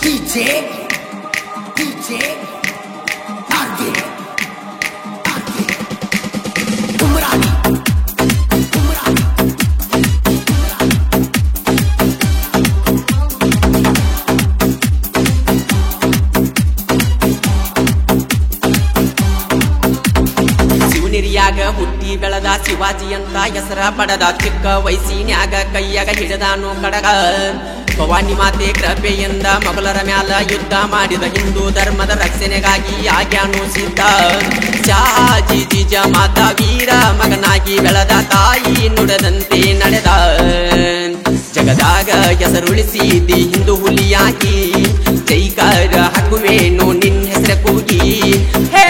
DJ Target Umrani ಶಿವನಿರಿಯಾಗ ಹುಟ್ಟಿ ಬೆಳೆದ ಶಿವಾಜಿ ಅಂತ ಹೆಸರ ಪಡೆದ ಚಿಕ್ಕ ವಯಸ್ಸಿನ್ಯಾಗ ಕೈಯಾಗ ಹಿಡಿದಾನು ಕಡಗ ಭವಾನಿ ಮಾತೆ ಕೃಪೆಯಿಂದ ಮೊಘಲರ ಮ್ಯಾಲ ಯುದ್ಧ ಮಾಡಿದ ಹಿಂದೂ ಧರ್ಮದ ರಕ್ಷಣೆಗಾಗಿ ಆಗ್ಯಾನು ಸಿದ್ಧ ಶಹಾಜಿ ಜಿಜಾಮಾತ ವೀರ ಮಗನಾಗಿ ಬೆಳೆದ ತಾಯಿ ನುಡದಂತೆ ನಡೆದ ಜಗದಾಗ ಹೆಸರುಳಿಸಿದಿ ಹಿಂದೂ ಹುಲಿಯಾಗಿ ಜೈಕಾರ ಹಾಕುವೇನು ನಿನ್ನ ಹೆಸರ ಕೂಗಿ ಹೇ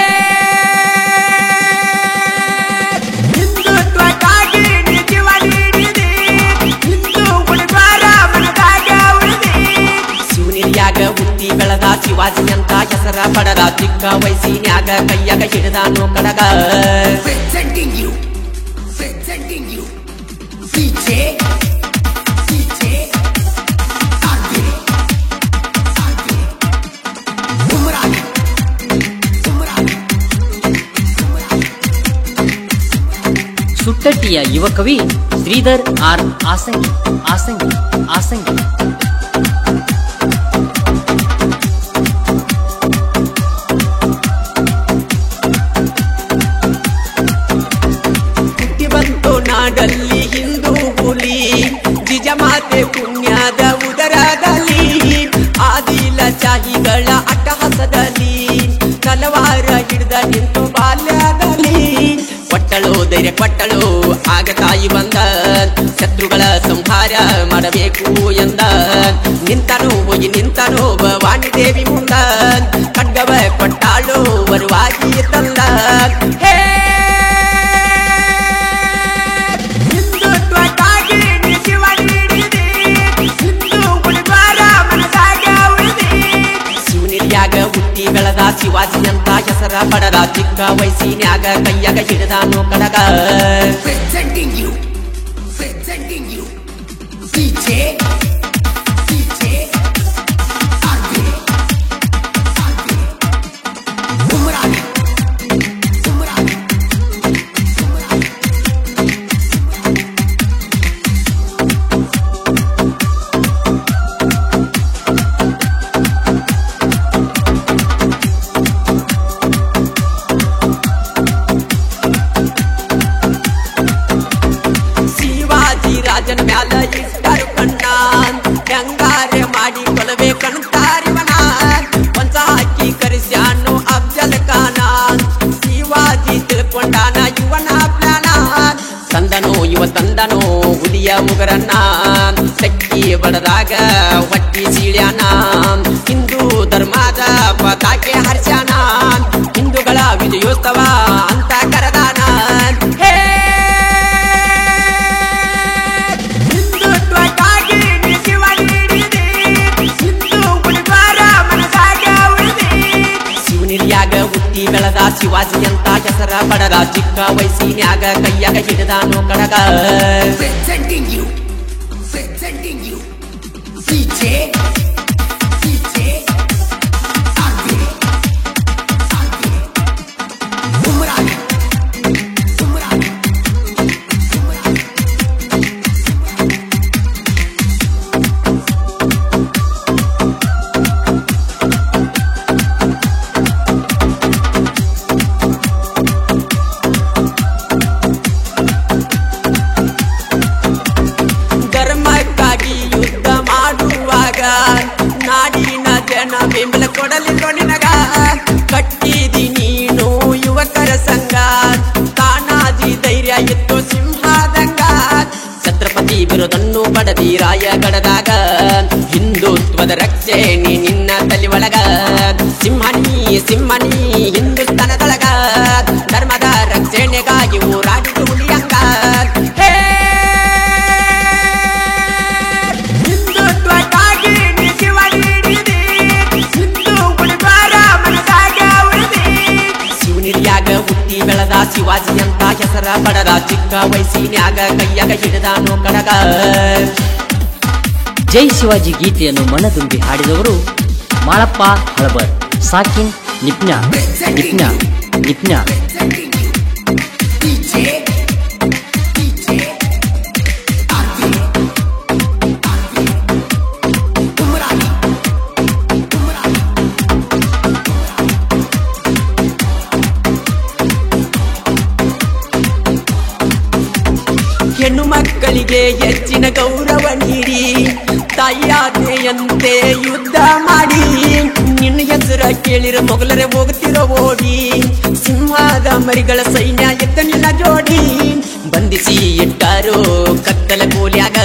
ಹುಟ್ಟಿ ಬೆಳೆದ ಶಿವಾಜಿ ಅಂತ ಹೆಸರ ಪಡೆದ ಚಿಕ್ಕ ವಯಸ್ಸಿನ್ಯಾಗ ಕೈಯಾಗ ಹಿಡಿದಾನು ಕಡಗ Presenting you DJ Umrani ಸುಟ್ಟಟ್ಟಿಯ ಯುವ ಕವಿ ಶ್ರೀಧರ್ ಆರ್ ಆಸಂಗಿ ಆಸಂಗಿ ಆಸಂಗಿ ನಾಡಲ್ಲಿ ಹಿಂದೂ ಹುಲಿ ಜಿಜಮಾತೆ ಪುಣ್ಯದ ಉದರದಲ್ಲಿ ಆದಿಲ ಶಾಹಿಗಳ ಅಟ್ಟಹಾಸದಲ್ಲಿ ತಲವಾರ ಹಿಡಿದ ನಿಂತು ಬಾಲ್ಯದಲ್ಲಿ ಕೊಟ್ಟಳು ಧೈರ್ಯ ಕೊಟ್ಟಳು ಆಗ ತಾಯಿ ಬಂದ ಶತ್ರುಗಳ ಸಂಹಾರ ಮಾಡಬೇಕು ಎಂದ ನಿಂತನು ಹೋಗಿ ನಿಂತನು ಭವಾನಿ ದೇವಿ ಮುಂದ ಖಡ್ಗವ ಕೊಟ್ಟಾಳು ವರುವಾಗಿ ತಂದ ಹೇ ಹುಟ್ಟಿ ಬೆಳೆದ ಶಿವಾಜಿ ಅಂತ ಹೆಸರ ಪಡೆದ ಚಿಕ್ಕ ವಯಸ್ಸಿನ್ಯಾಗ ಕೈಯಾಗ ಹಿಡಿದಾನು ಕಡಗ Presenting you DJ Umrani ರಾಜನ ಮ್ಯಾಲ ಇಟ್ಟರು ಕಣ್ಣ ಹೆಂಗಾರೆ ಮಾಡಿ ಕೊಲಬೇಕಂತಾರಿವನ ಒಂದ ಹಾಕಿ ಕರೆಸ್ಯಾನು ಅಫ್ಜಲ್ ಖಾನ ಶಿವಾಜಿ ತಿಳ್ಕೊಂಡಾನ ಇವನ ಪ್ಲಾನ ತಂದನು ಇವ ತಂದನು ಹುಲಿಯ ಮುಗರನ್ನ ಸಕ್ಕಿ ಬಡದಾಗ ಹೊಟ್ಟಿ ಸೀಳ್ಯಾನ ಹಿಂದೂ ಧರ್ಮದ ಪತಾಕೆ ಹರ್ಸ್ಯಾನ ಹಿಂದೂಗಳ ವಿಜಯೋತ್ಸವ ಅಂತ ಕರೆದಾನ ಹೇ ಹುಟ್ಟಿ ಬೆಳೆದ ಶಿವಾಜಿ ಅಂತ ಹೆಸರ ಪಡೆದ ಚಿಕ್ಕ ವಯಸ್ಸಿನ್ಯಾಗ ಕೈಯಾಗ ಹಿಡಿದಾನು ಕಡಗ Presenting you DJ Umrani ನಾಡಿನ ಜನ ಬೆಂಬಲ ಕೊಡಲಿಲ್ಲ ನಿನಗ ಕಟ್ಟಿದಿ ನೀನು ಯುವಕರ ಸಂಘ ತಾನಾಜಿ ಧೈರ್ಯ ಇತ್ತು ಸಿಂಹದಂಗ ಛತ್ರಪತಿ ಬಿರುದನ್ನು ಪಡೆದಿ ರಾಯಗಡದಾಗ ಹಿಂದುತ್ವದ ರಕ್ಷಣೆ ನಿನ್ನ ತಲೆ ಒಳಗ ಸಿಂಹನಿ ಹಿಂದುಸ್ಥಾನದೊಳಗ ಧರ್ಮದ ರಕ್ಷಣೆಗಾಗಿ ಹೋರಾಡಿದು ಹುಲಿಯಂಗ ಹೇ ಹುಟ್ಟಿ ಬೆಳೆದ ಶಿವಾಜಿ ಅಂತ ಹೆಸರ ಪಡೆದ ಚಿಕ್ಕ ವಯಸ್ಸಿನ್ಯಾಗ ಕೈಯಾಗ ಹಿಡಿದಾನು ಕಡಗ ಜೈ ಶಿವಾಜಿ ಗೀತೆಯನ್ನು ಮನದುಂಬಿ ಹಾಡಿದವರು Malappa Halabar ಸಾಕಿನ್ ನಿಪ್ನ ನಿಪ್ನ ನಿಪ್ನ Presenting you. DJ. Umrani. ಹೆಣ್ಣು ಮಕ್ಕಳಿಗೆ ಹೆಚ್ಚಿನ ಗೌರವ ನೀಡಿ ತಾಯಿಯಾದೆಯಂತೆ ಯುದ್ಧ ಮಾಡಿ ನಿನ್ನ ಹೆಸರ ಕೇಳಿರ ಮೊಗಲರೆ ಹೋಗುತ್ತಿರೋ ಓಡಿ ಸಿಂಹದ ಮರಿಗಳ ಸೈನ್ಯ ಎತ್ತ ನಿನ್ನ ಜೋಡಿ ಬಂಧಿಸಿ ಇಟ್ಟಾರೋ ಕತ್ತಲ ಕೂಲ್ಯಾಗ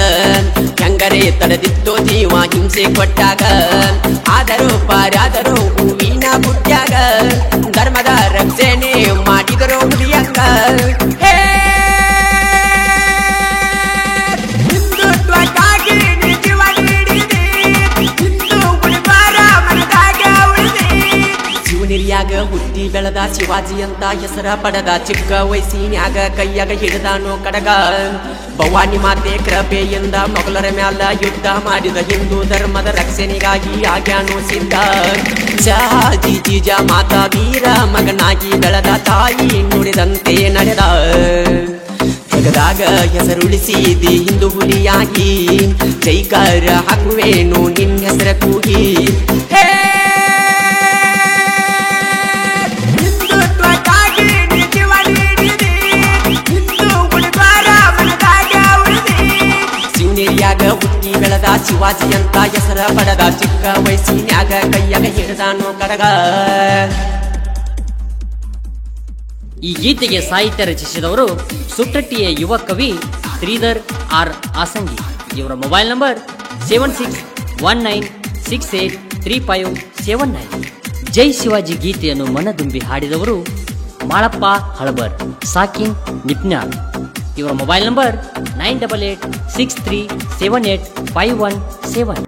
ಹೆಂಗರೆ ತಡೆದಿತ್ತೋ ಜೀವ ಹಿಂಸೆ ಕೊಟ್ಟಾಗ ಆದರೂ ಪಾರಾದರೂ ಹೂವಿನ ಬುಟ್ಟ್ಯಾಗ ಧರ್ಮದ ರಕ್ಷಣೆ ಮಾಡಿದರೋ ಹುಲಿಯಂಗ ಶಿವನಿರಿಯಾಗ ಹುಟ್ಟಿ ಬೆಳೆದ ಶಿವಾಜಿ ಅಂತ ಹೆಸರ ಪಡೆದ ಚಿಕ್ಕ ವಯಸ್ಸಿನ್ಯಾಗ ಕೈಯಾಗ ಹಿಡಿದಾನೋ ಕಡಗ ಭವಾನಿ ಮಾತೆ ಕೃಪೆಯಿಂದ ಮೊಗಲರ ಮ್ಯಾಲ ಯುದ್ಧ ಮಾಡಿದ ಹಿಂದೂ ಧರ್ಮದ ರಕ್ಷಣೆಗಾಗಿ ಆಗ್ಯಾನೋ ಸಿದ್ಧ ಶಹಾಜಿ ಜೀಜ ಮಾತಾ ವೀರ ಮಗನಾಗಿ ಬೆಳೆದ ತಾಯಿ ನುಡಿದಂತೆ ನಡೆದ ಜಗದಾಗ ಹೆಸರುಳಿಸಿದಿ ಹಿಂದೂ ಹುಲಿಯಾಗಿ ಜೈಕಾರ ಹಾಕುವೇನು ನಿನ್ನ ಹೆಸರ ಕೂಗಿ ಹುಟ್ಟಿ ಬೆಳೆದ ಶಿವಾಜಿ ಅಂತ ಹೆಸರ ಪಡೆದ ಚಿಕ್ಕ ವಯಸ್ಸಿನ್ಯಾಗ ಕೈಯಾಗ ಹಿಡಿದಾನೋ ಕಡಗ. ಈ ಗೀತೆಗೆ ಸಾಹಿತ್ಯ ರಚಿಸಿದವರು ಸುಟ್ಟಟ್ಟಿಯ ಯುವ ಕವಿ ಶ್ರೀಧರ್ ಆರ್ ಆಸಂಗಿ. ಇವರ ಮೊಬೈಲ್ ನಂಬರ್ 7619683579. ಜೈ ಶಿವಾಜಿ ಗೀತೆಯನ್ನು ಮನದುಂಬಿ ಹಾಡಿದವರು ಮಾಳಪ್ಪ ಹಳಬರ್ ಸಾಕಿನ್ ನಿಪ್ನಾಳ್. ಇವರ ಮೊಬೈಲ್ ನಂಬರ್ 9886378517.